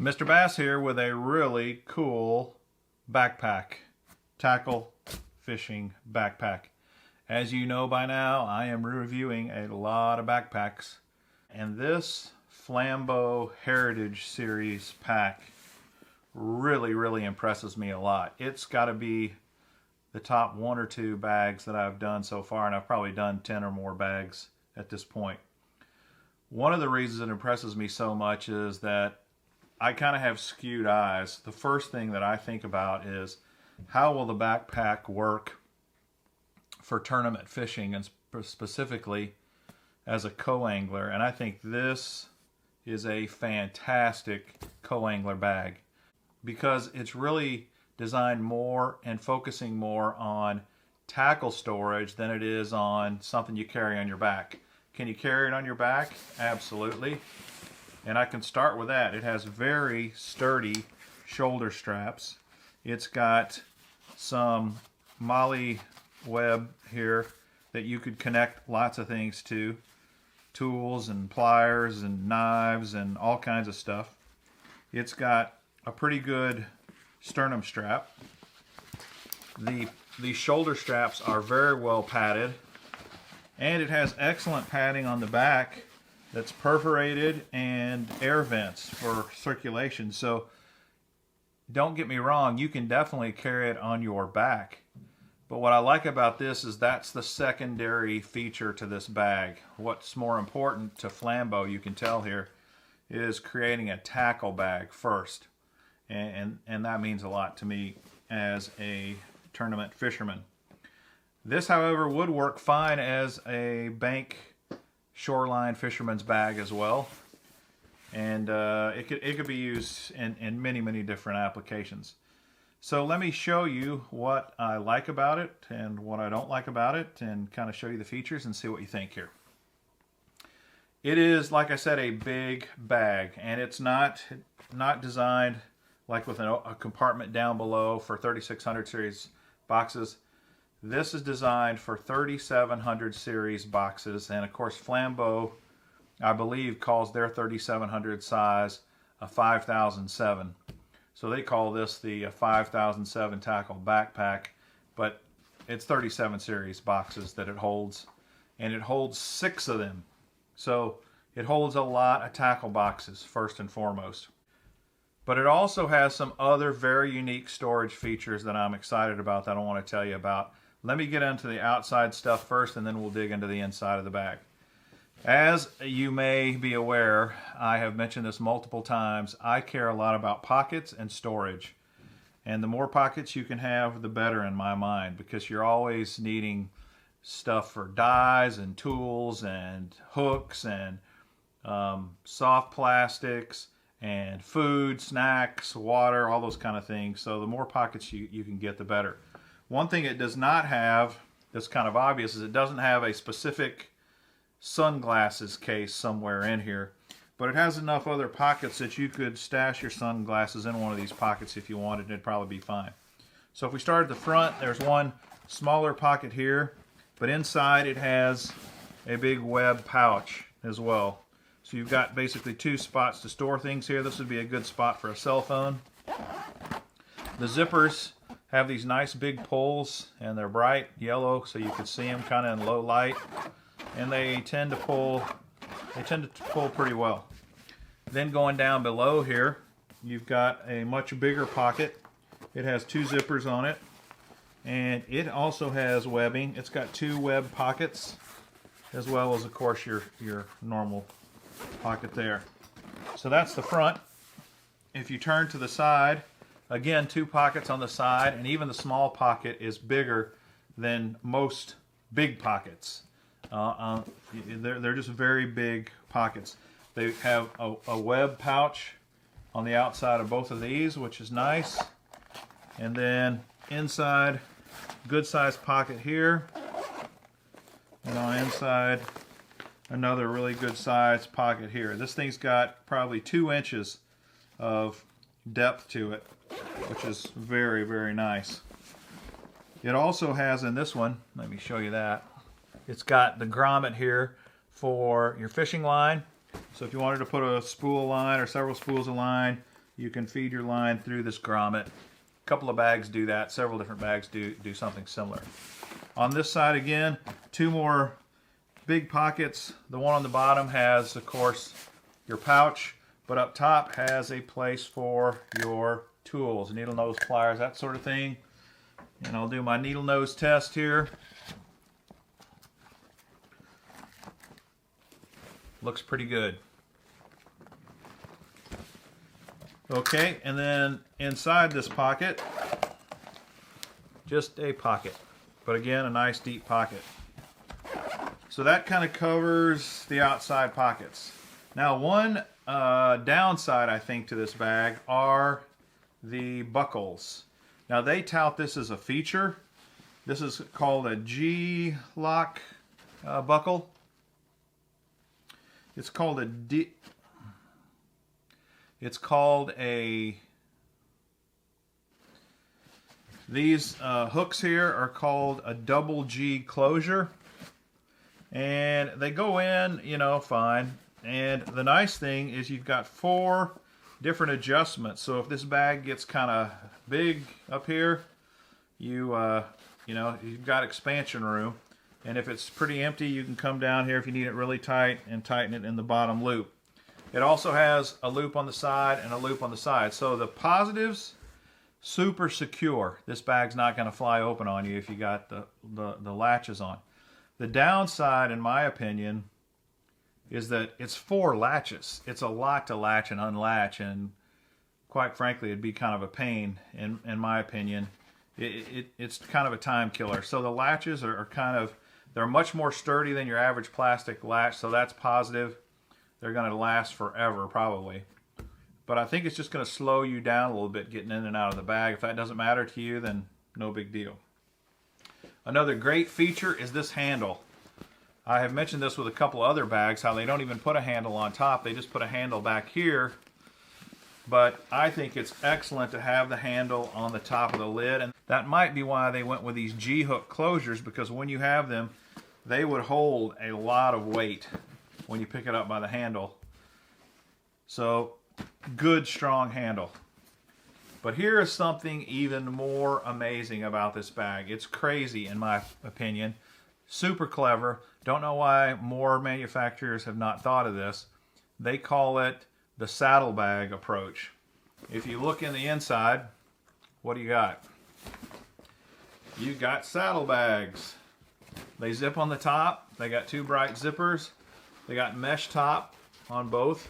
Mr. Bass here with a really cool backpack, tackle fishing backpack. As you know by now, I am reviewing a lot of backpacks, and this Flambeau Heritage series pack really impresses me a lot. It's got to be the top one or two bags that I've done so far, and I've probably done 10 or more bags at this point. One of the reasons it impresses me so much is that I kind of have skewed eyes. The first thing that I think about is how will the backpack work for tournament fishing, and specifically as a co-angler. And I think this is a fantastic co-angler bag because it's really designed more and focusing more on tackle storage than it is on something you carry on your back. Can you carry it on your back? Absolutely. And I can start with that. It has very sturdy shoulder straps. It's got some molly web here that you could connect lots of things to. Tools and pliers and knives and all kinds of stuff. It's got a pretty good sternum strap. The shoulder straps are very well padded. And it has excellent padding on the back that's perforated and air vents for circulation. So don't get me wrong, you can definitely carry it on your back. But what I like about this is that's the secondary feature to this bag. What's more important to Flambeau, you can tell here, is creating a tackle bag first. And that means a lot to me as a tournament fisherman. This, however, would work fine as a bank shoreline fisherman's bag as well, and it could be used in many different applications. So let me show you what I like about it and what I don't like about it, and kind of show you the features and see what you think here. It is, like I said, a big bag, and it's not designed like with a compartment down below for 3600 series boxes. This is designed for 3700 series boxes, and of course Flambeau, I believe, calls their 3700 size a 5007. So they call this the 5007 tackle backpack, but it's 37 series boxes that it holds, and it holds 6 of them. So it holds a lot of tackle boxes first and foremost. But it also has some other very unique storage features that I'm excited about that I want to tell you about. Let me get into the outside stuff first, and then we'll dig into the inside of the bag. As you may be aware, I have mentioned this multiple times, I care a lot about pockets and storage. And the more pockets you can have, the better in my mind, because you're always needing stuff for dies and tools and hooks and soft plastics and food, snacks, water, all those kind of things. So the more pockets you can get, the better. One thing it does not have, that's kind of obvious, is it doesn't have a specific sunglasses case somewhere in here, but it has enough other pockets that you could stash your sunglasses in one of these pockets if you wanted, and it'd probably be fine. So if we start at the front, there's one smaller pocket here, but inside it has a big web pouch as well. So you've got basically 2 spots to store things here. This would be a good spot for a cell phone. The zippers have these nice big pulls, and they're bright yellow, so you can see them kind of in low light, and they tend to pull pretty well. Then going down below here, you've got a much bigger pocket. It has 2 zippers on it, and it also has webbing. It's got 2 web pockets, as well as, of course, your normal pocket there. So that's the front. If you turn to the side, again, 2 pockets on the side, and even the small pocket is bigger than most big pockets. They're just very big pockets. They have a web pouch on the outside of both of these, which is nice. And then inside, good sized pocket here. And on the inside, another really good sized pocket here. This thing's got probably 2 inches of depth to it, which is very nice. It also has in this one, let me show you that, it's got the grommet here for your fishing line. So if you wanted to put a spool of line or several spools of line, you can feed your line through this grommet. A couple of bags do that. Several different bags do something similar. On this side again, two more big pockets. The one on the bottom has, of course, your pouch, but up top has a place for your tools, needle nose pliers, that sort of thing. And I'll do my needle nose test here. Looks pretty good. Okay, and then inside this pocket, just a pocket, but again, a nice deep pocket. So that kind of covers the outside pockets. Now, one downside, I think, to this bag are the buckles. Now, they tout this as a feature. This is called a G-lock buckle. It's called these hooks here are called a double G closure. And they go in, you know, fine. And the nice thing is you've got 4 different adjustments. So if this bag gets kind of big up here, you know, you've got expansion room. And if it's pretty empty, you can come down here if you need it really tight and tighten it in the bottom loop. It also has a loop on the side and a loop on the side. So the positives, super secure. This bag's not going to fly open on you if you got the latches on. The downside, in my opinion, is that it's 4 latches. It's a lot to latch and unlatch, and quite frankly, it'd be kind of a pain, in my opinion. It's kind of a time killer. So the latches are kind of, they're much more sturdy than your average plastic latch, so that's positive. They're going to last forever, probably. But I think it's just going to slow you down a little bit getting in and out of the bag. If that doesn't matter to you, then no big deal. Another great feature is this handle. I have mentioned this with a couple other bags, how they don't even put a handle on top. They just put a handle back here. But I think it's excellent to have the handle on the top of the lid. And that might be why they went with these G-hook closures, because when you have them, they would hold a lot of weight when you pick it up by the handle. So, good, strong handle. But here is something even more amazing about this bag. It's crazy, in my opinion. Super clever. Don't know why more manufacturers have not thought of this. They call it the saddlebag approach. If you look in the inside, what do you got? You got saddlebags. They zip on the top. They got 2 bright zippers. They got mesh top on both.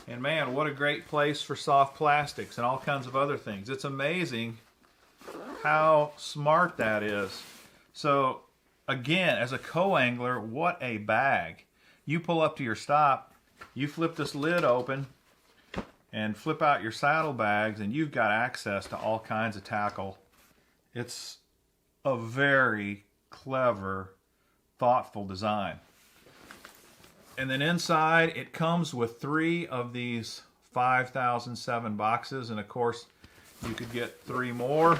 And man, what a great place for soft plastics and all kinds of other things. It's amazing how smart that is. So again, as a co-angler, what a bag. You pull up to your stop, you flip this lid open and flip out your saddlebags, and you've got access to all kinds of tackle. It's a very clever, thoughtful design. And then inside, it comes with 3 of these 5007 boxes, and of course, you could get 3 more.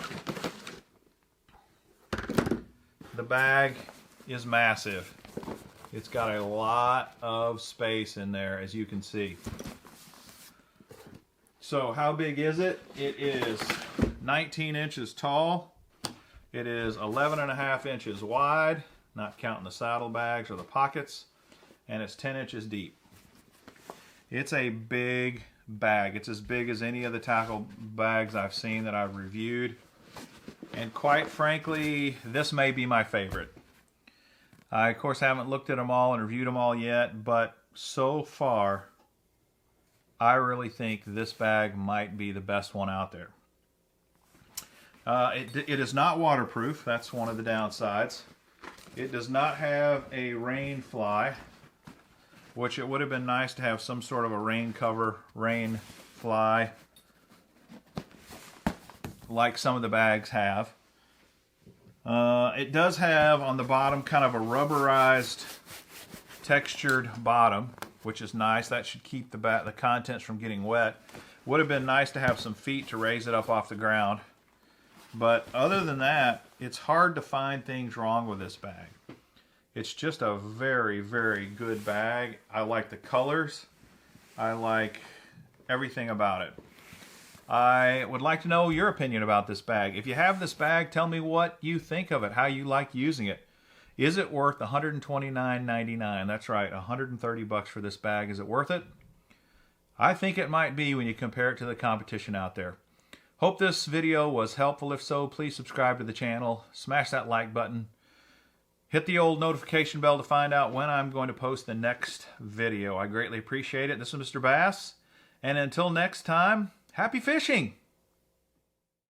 The bag is massive. It's got a lot of space in there, as you can see. So how big is it? It is 19 inches tall. It is 11.5 inches wide, not counting the saddlebags or the pockets. And it's 10 inches deep. It's a big bag. It's as big as any of the tackle bags I've seen that I've reviewed. And quite frankly, this may be my favorite. I, of course, haven't looked at them all and reviewed them all yet, but so far, I really think this bag might be the best one out there. It is not waterproof. That's one of the downsides. It does not have a rain fly, which it would have been nice to have some sort of a rain cover, rain fly, like some of the bags have. It does have on the bottom kind of a rubberized, textured bottom, which is nice. That should keep the contents from getting wet. Would have been nice to have some feet to raise it up off the ground. But other than that, it's hard to find things wrong with this bag. It's just a very, very good bag. I like the colors. I like everything about it. I would like to know your opinion about this bag. If you have this bag, tell me what you think of it, how you like using it. Is it worth $129.99? That's right, $130 for this bag. Is it worth it? I think it might be when you compare it to the competition out there. Hope this video was helpful. If so, please subscribe to the channel. Smash that like button. Hit the old notification bell to find out when I'm going to post the next video. I greatly appreciate it. This is Mr. Bass. And until next time, happy fishing!